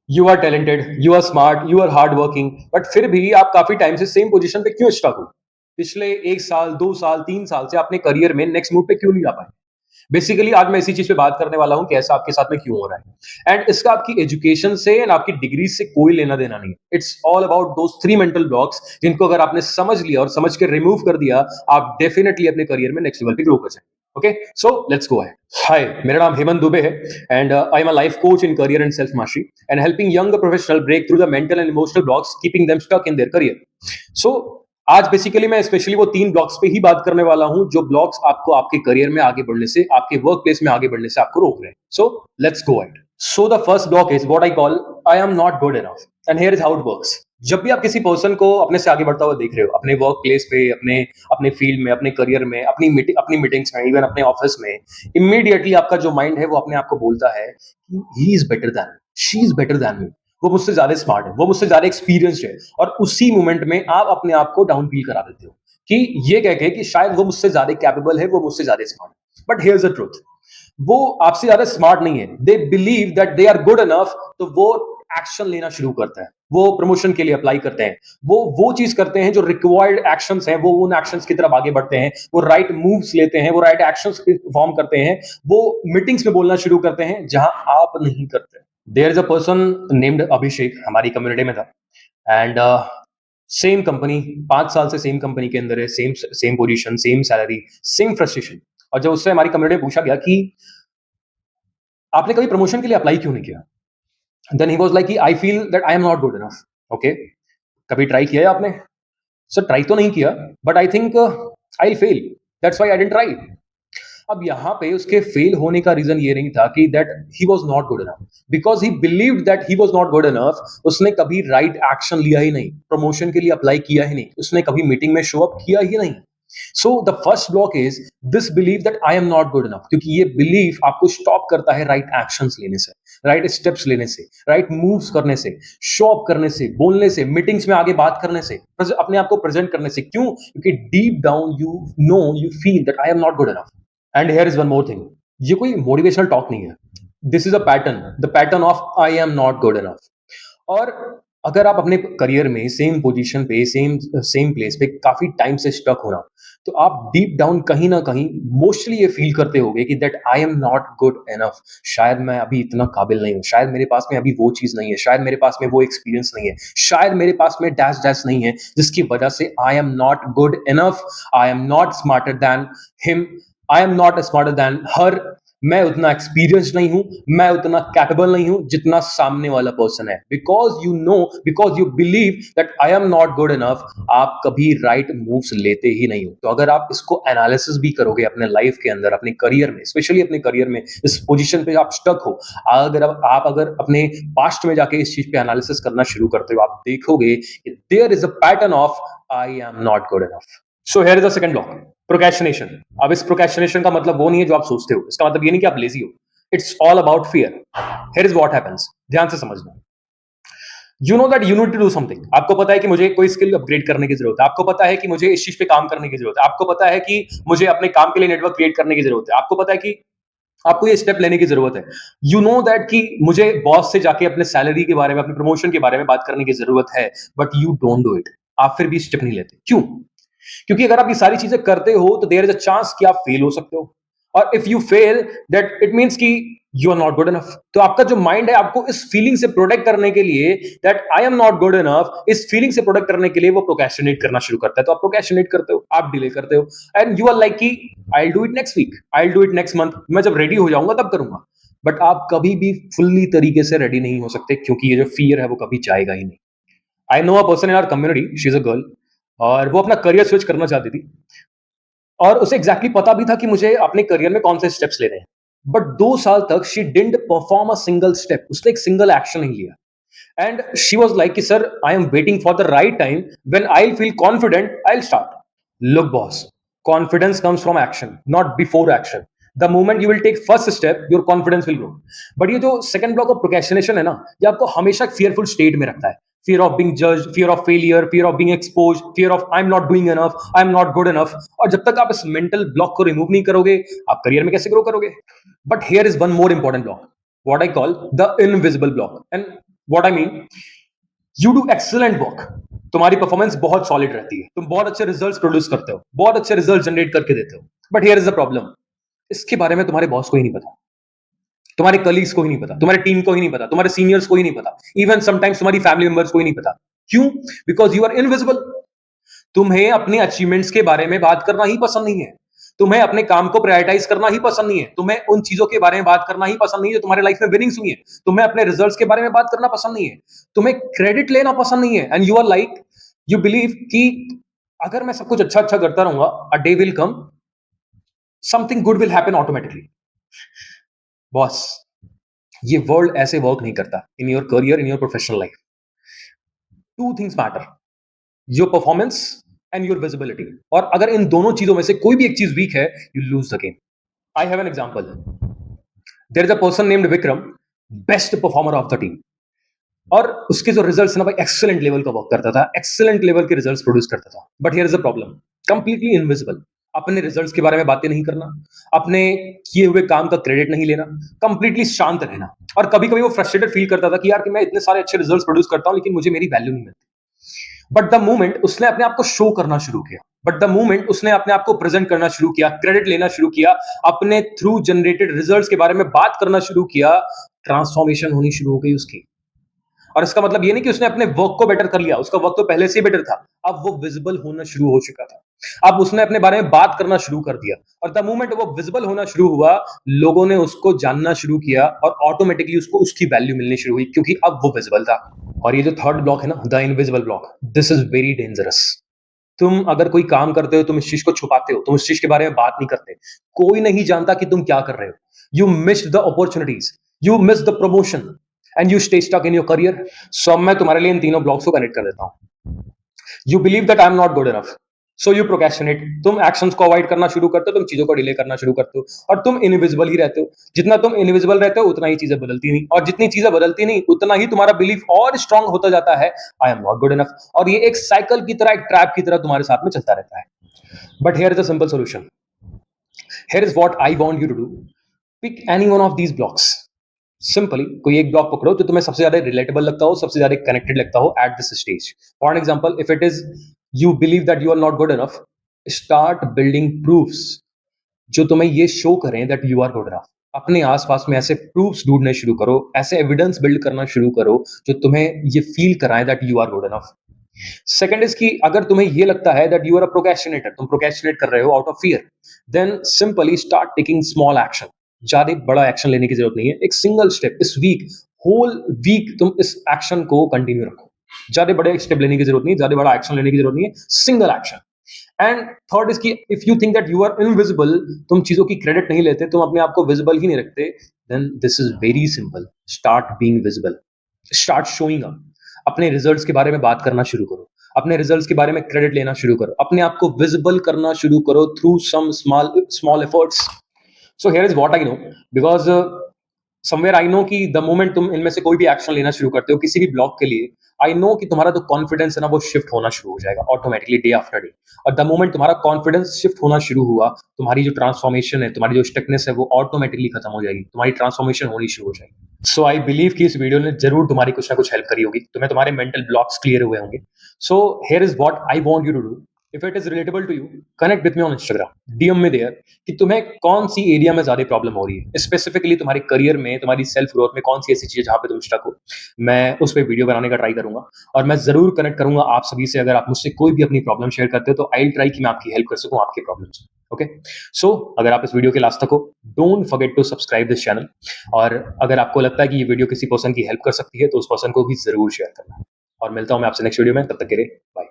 You are talented, you are smart, you are hard working, but फिर भी आप काफी टाइम से सेम पोजीशन पे क्यों स्टक हो? पिछले 1 साल, 2 साल, 3 साल से अपने करियर में नेक्स्ट मूव पे क्यों नहीं आ पाए? बेसिकली आज मैं इसी चीज पे बात करने वाला हूँ कि ऐसा आपके साथ में क्यों हो रहा है, एंड इसका आपकी एजुकेशन से एंड आपकी डिग्री से कोई लेना देना नहीं है। It's all about those 3 mental blocks जिनको अगर आपने समझ लिया और समझ के रिमूव कर दिया, आप डेफिनेटली अपने करियर में नेक्स्ट लेवल पे ग्रो कर जाए। Okay, so let's go ahead. Hi, मेरा नाम हेमंत दुबे है, and I am a life coach in career and self mastery, and helping young professional break through the mental and emotional blocks keeping them stuck in their career. So आज basically मैं specially वो 3 blocks पे ही बात करने वाला हूं जो blocks आपको आपके करियर में आगे बढ़ने से, आपके वर्क प्लेस में आगे बढ़ने से आपको रोक रहे हैं। सो let's go ahead. So the first block is what I call I am not good enough, and here is how it works. जब भी आप किसी पर्सन को अपने से आगे बढ़ता हुआ देख रहे हो, अपने वर्क प्लेस पे, अपने अपने फील्ड में, अपने करियर में, अपनी मीटिंग्स में, इवन अपने ऑफिस में, इमीडिएटली आपका जो माइंड है वो अपने आप को बोलता है कि he is better than, she is better than me, वो मुझसे ज्यादा स्मार्ट है, वो मुझसे ज्यादा एक्सपीरियंस्ड है। और उसी मोमेंट में आप अपने आप को डाउन फील करा देते हो कि ये कह के कि शायद वो मुझसे ज्यादा कैपेबल है, वो मुझसे ज्यादा स्मार्ट है। बट हियर्स द ट्रूथ, वो आपसे ज्यादा स्मार्ट नहीं है। They believe that they are good enough, तो वो एक्शन लेना शुरू करता है, वो प्रमोशन के लिए अप्लाई करते हैं, वो चीज करते हैं जो रिक्वायर्ड एक्शंस हैं, वो उन एक्शंस की तरफ आगे बढ़ते हैं, वो राइट मूव्स लेते हैं, वो राइट एक्शंस परफॉर्म करते हैं, वो मीटिंग्स में बोलना शुरू करते हैं जहां आप नहीं करते। There is a person named Abhishek, हमारी कम्युनिटी में था, एंड सेम कंपनी, 5 साल से सेम कंपनी के अंदर है, same same position, same salary, same frustration. और जब उससे हमारी कम्युनिटी में पूछा गया कि आपने कभी प्रमोशन के लिए अप्लाई क्यों नहीं किया, देन ही वाज लाइक कि I feel that I am not good enough. Okay, कभी ट्राई किया है आपने? सर ट्राई तो नहीं किया, but I think I will fail, that's why I didn't try. अब यहाँ पे उसके फेल होने का रीजन ये नहीं था कि that he was not good enough, because he believed that he was not good enough. उसने कभी राइट एक्शन लिया ही नहीं, प्रमोशन के लिए अप्लाई किया ही नहीं, उसने कभी मीटिंग में शो अप किया ही नहीं। So the first block is this believe that I am not good enough, क्योंकि ये बिलीव आपको स्टॉप करता है राइट एक्शंस लेने से, राइट स्टेप्स लेने से, राइट मूव्स करने से, शो अप करने से, बोलने से, मीटिंग्स में आगे बात करने से, अपने आप को प्रेजेंट करने से। क्यों? क्योंकि deep down you know, you feel that I am not good enough. And here is one more thing, ये कोई मोटिवेशनल टॉक नहीं है, this is a pattern, the pattern of I am not good enough. और अगर आप अपने career में same position पे, सेम सेम प्लेस पे काफी टाइम से स्टक हो ना, तो आप डीप डाउन कहीं ना कहीं मोस्टली ये फील करते होगे कि that I am not good enough. शायद मैं अभी इतना काबिल नहीं हूँ, शायद मेरे पास में अभी वो चीज नहीं है, शायद मेरे पास में वो एक्सपीरियंस नहीं है, शायद मेरे पास में डैश डैश नहीं है, जिसकी वजह से I am not good enough, I am not smarter than him, I am not smarter than her. मैं उतना एक्सपीरियंस नहीं हूं, मैं उतना कैपेबल नहीं हूं जितना सामने वाला पर्सन है। Because you know, because you believe that I am not good enough, आप कभी राइट मूव्स लेते ही नहीं हो। तो अगर आप इसको एनालिसिस भी करोगे अपने लाइफ के अंदर, अपने करियर में, स्पेशली अपने करियर में इस पोजीशन पे आप स्टक हो, अगर अपने पास्ट में जाके इस चीज पे एनालिसिस करना शुरू करते हो, आप देखोगे कि there is a pattern of I am not good enough. So here is the second block, procrastination. अब इस प्रोक्रेस्टिनेशन का मतलब वो नहीं है जो आप सोचते हो, इसका मतलब ये नहीं कि आप लेजी हो, it's all about fear. Here is what happens, ध्यान से समझना। You know that you need to do something, आपको पता है कि मुझे कोई स्किल अपग्रेड करने की जरूरत है, आपको पता है कि मुझे इस चीज पे काम करने की जरूरत है, आपको पता है कि मुझे अपने काम के लिए नेटवर्क क्रिएट करने की जरूरत है, आपको पता है कि आपको ये स्टेप लेने की जरूरत है। यू नो दैट कि मुझे बॉस से जाके अपने सैलरी के बारे में, अपने प्रमोशन के बारे में बात करने की जरूरत है, but you don't do it. आप फिर भी स्टेप नहीं लेते, क्यों? क्योंकि अगर आप ये सारी चीजें करते हो तो देयर इज अ चांस कि आप फेल हो सकते हो, और if you fail that it means कि you are not good enough. तो आपका जो माइंड है, आपको इस फीलिंग से प्रोटेक्ट करने के लिए, that I am not good enough, इस फीलिंग से प्रोटेक्ट करने के लिए वो प्रोक्रेस्टिनेट करना शुरू करता है। तो आप प्रोक्रेस्टिनेट करते हो, आप डिले करते हो, एंड यू आर लाइक कि I will do it next week, I will do it next month, मैं जब रेडी हो जाऊंगा तब करूंगा। बट आप कभी भी फुल्ली तरीके से रेडी नहीं हो सकते, क्योंकि ये जो फियर है वो कभी जाएगा ही नहीं। I know a person in our community, she is a girl, और वो अपना करियर स्विच करना चाहती थी, और उसे एग्जैक्टली पता भी था कि मुझे अपने करियर में कौन से स्टेप्स लेने हैं। बट 2 साल तक she didn't perform a single step, उसने एक सिंगल एक्शन नहीं लिया। एंड शी वाज लाइक कि sir I am waiting for the right time, when I feel confident I will start. Look boss, confidence comes from action, not before action. The moment you will take first step, your confidence will grow. But ये जो second block of procrastination है ना, ये आपको हमेशा fearful state में रखता है। fear of being judged, fear of failure, fear of being exposed, fear of I'm not doing enough, I'm not good enough। और जब तक आप इस मेंटल ब्लॉक को रिमूव नहीं करोगे, आप करियर में कैसे ग्रो करोगे? But here is one more important block, what I call the invisible block. And what I mean, you do excellent work, तुम्हारी परफॉर्मेंस बहुत सॉलिड रहती है, तुम बहुत अच्छे रिजल्ट्स प्रोड्यूस करते हो, बहुत अच्छे रिजल्ट जनरेट करके देते हो, but here is the problem, इसके बारे में तुम्हारे बॉस को ही नहीं पता, तुम्हारे कलीग्स को ही नहीं पता, तुम्हारे टीम को ही नहीं पता, तुम्हारे सीनियर्स को ही नहीं पता, इवन समटाइम्स तुम्हारी फैमिली मेंबर्स को ही नहीं पता। क्यों? Because you are invisible. तुम्हें अपने अचीवमेंट्स के बारे में बात करना ही पसंद नहीं है, तुम्हें अपने काम को प्रायोरिटाइज करना ही पसंद नहीं है, तुम्हें उन चीजों के बारे में बात करना ही पसंद नहीं है जो तुम्हारे लाइफ में विनिंग्स हुई है, तुम्हें अपने रिजल्ट्स के बारे में बात करना पसंद नहीं है, तुम्हें क्रेडिट लेना पसंद नहीं है, and you are like, you believe कि अगर मैं सब कुछ अच्छा अच्छा करता रहूंगा, a day will come, something good will happen automatically. Boss, ये वर्ल्ड ऐसे वर्क नहीं करता in your career, in your professional life. Two things matter, your performance and your visibility, और अगर इन दोनों चीजों में से कोई भी एक चीज वीक है, you lose the game. I have an example, there is a person named Vikram, best performer of the team, और उसके जो रिजल्ट्स ना भाई, एक्सेलेंट लेवल का वर्क करता था, एक्सेलेंट लेवल के रिजल्ट्स प्रोड्यूस करता था, but here is a problem, completely invisible. अपने रिजल्ट्स के बारे में बातें नहीं करना, अपने किए हुए काम का क्रेडिट नहीं लेना, कंप्लीटली शांत रहना, और कभी कभी वो फ्रस्ट्रेटेड फील करता था कि यार कि मैं इतने सारे अच्छे रिजल्ट्स प्रोड्यूस करता हूं लेकिन मुझे मेरी वैल्यू नहीं मिलती। बट द मोमेंट उसने अपने आप को शो करना शुरू किया, बट द मोमेंट उसने अपने आप को प्रेजेंट करना शुरू किया, क्रेडिट लेना शुरू किया, अपने थ्रू जनरेटेड रिजल्ट्स के बारे में बात करना शुरू किया, ट्रांसफॉर्मेशन होनी शुरू हो गई उसकी। और इसका मतलब ये नहीं कि उसने अपने वर्क को बेटर कर लिया, उसका वर्क तो पहले से ही बेटर था, अब वो विजिबल होना शुरू हो चुका था, अब उसने अपने बारे में बात करना शुरू कर दिया, और द मोमेंट वो विजिबल होना शुरू हुआ, लोगों ने उसको जानना शुरू किया, और ऑटोमेटिकली उसको उसकी वैल्यू मिलनी शुरू हुई, क्योंकि अब वो विजिबल था। और ये जो थर्ड ब्लॉक है ना, the invisible block, this is very dangerous. तुम अगर कोई काम करते हो, तुम इस चीज को छुपाते हो, तुम इस चीज के बारे में बात नहीं करते, कोई नहीं जानता कि तुम क्या कर रहे हो, you miss the opportunities, you miss the promotion, and you stay stuck in your career. So अब मैं तुम्हारे लिए इन तीनों ब्लॉक्स को कनेक्ट कर देता हूं। You believe that I am not good enough, so you procrastinate, तुम एक्शंस को अवॉइड करना शुरू करते हो, तुम चीजों को डिले करना शुरू करते हो, और तुम इनविजिबल ही रहते हो। जितना तुम इनविजिबल रहते हो उतना ही चीजें बदलती नहीं, और जितनी चीजें बदलती नहीं उतना ही तुम्हारा बिलीफ और स्ट्रांग होता जाता है, आई एम नॉट गुड इनफ, और ये एक साइकिल की तरह, एक ट्रैप की तरह तुम्हारे साथ में चलता रहता है। But here is a simple solution, here is what I want you to do, pick any one of these blocks. Simply कोई एक ब्लॉक पकड़ो जो तुम्हें सबसे ज्यादा रिलेटेबल लगता हो, सबसे ज्यादा कनेक्टेड लगता हो at this stage. For example, if it is you believe that you are not good enough, start building proofs जो तुम्हें ये शो करें that you are good enough. अपने आसपास में ऐसे प्रूफ्स ढूंढने शुरू करो, ऐसे एविडेंस बिल्ड करना शुरू करो जो तुम्हें ये फील कराएं that you are good enough. Second is कि अगर तुम्हें ये लगता है that you are a procrastinator, तुम प्रोक्रेस्टिनेट कर रहे हो out of fear, then simply start taking small action. ज्यादा बड़ा एक्शन लेने की जरूरत नहीं है, एक सिंगल स्टेप इस वीक, होल वीक तुम इस एक्शन को कंटिन्यू रखो। ज्यादा बड़े स्टेप लेने की जरूरत नहीं, ज्यादा बड़ा एक्शन लेने की जरूरत नहीं है, single action. And third is कि if you think that you are invisible, तुम चीजों की क्रेडिट नहीं लेते, तुम अपने आप को विजिबल ही नहीं रखते, then this is very simple, start being visible, start showing up. अपने रिजल्ट्स के बारे में बात करना शुरू करो, अपने रिजल्ट्स के बारे में क्रेडिट लेना शुरू करो, अपने आप को विजिबल करना शुरू करो through some small efforts. So here is what I know, because somewhere I know कि द मोमेंट तुम इनमें से कोई भी एक्शन लेना शुरू करते हो किसी भी ब्लॉक के लिए, आई नो कि तुम्हारा जो कॉन्फिडेंस है ना वो शिफ्ट होना शुरू हो जाएगा ऑटोमेटिकली डे आफ्टर डे। और द मोमेंट तुम्हारा कॉन्फिडेंस शिफ्ट होना शुरू हुआ, तुम्हारी जो ट्रांसफॉर्मेशन है, तुम्हारी जो स्टकनेस है, वो ऑटोमेटिकली खत्म हो जाएगी, तुम्हारी ट्रांसफॉर्मेशन होनी शुरू हो जाएगी। सो आई बिलीव कि इस वीडियो ने जरूर तुम्हारी कुछ ना कुछ हेल्प करी होगी, तुम्हें तुम्हारे मेंटल ब्लॉक्स क्लियर हुए होंगे। So here is what I want you to do, if it is relatable to you, connect with me on Instagram, DM में देयर कि तुम्हें कौन सी एरिया में ज्यादा प्रॉब्लम हो रही है, स्पेसिफिकली तुम्हारे करियर में, तुम्हारी सेल्फ ग्रोथ में कौन सी ऐसी चीज जहां पे तुम स्टक हो। मैं उस पर वीडियो बनाने का ट्राई करूंगा, और मैं जरूर कनेक्ट करूंगा आप सभी से। अगर आप मुझसे कोई भी अपनी प्रॉब्लम शेयर करते हो तो आई ट्राई कि मैं आपकी हेल्प कर सकूं आपके प्रॉब्लम्स। ओके, सो अगर आप इस वीडियो के लास्ट तक हो, don't forget to subscribe this channel, और अगर आपको लगता है कि ये वीडियो किसी पर्सन की हेल्प कर सकती है तो उस पर्सन को भी जरूर शेयर करना। और मिलता हूं मैं आपसे नेक्स्ट वीडियो में, तब तक के लिए बाय।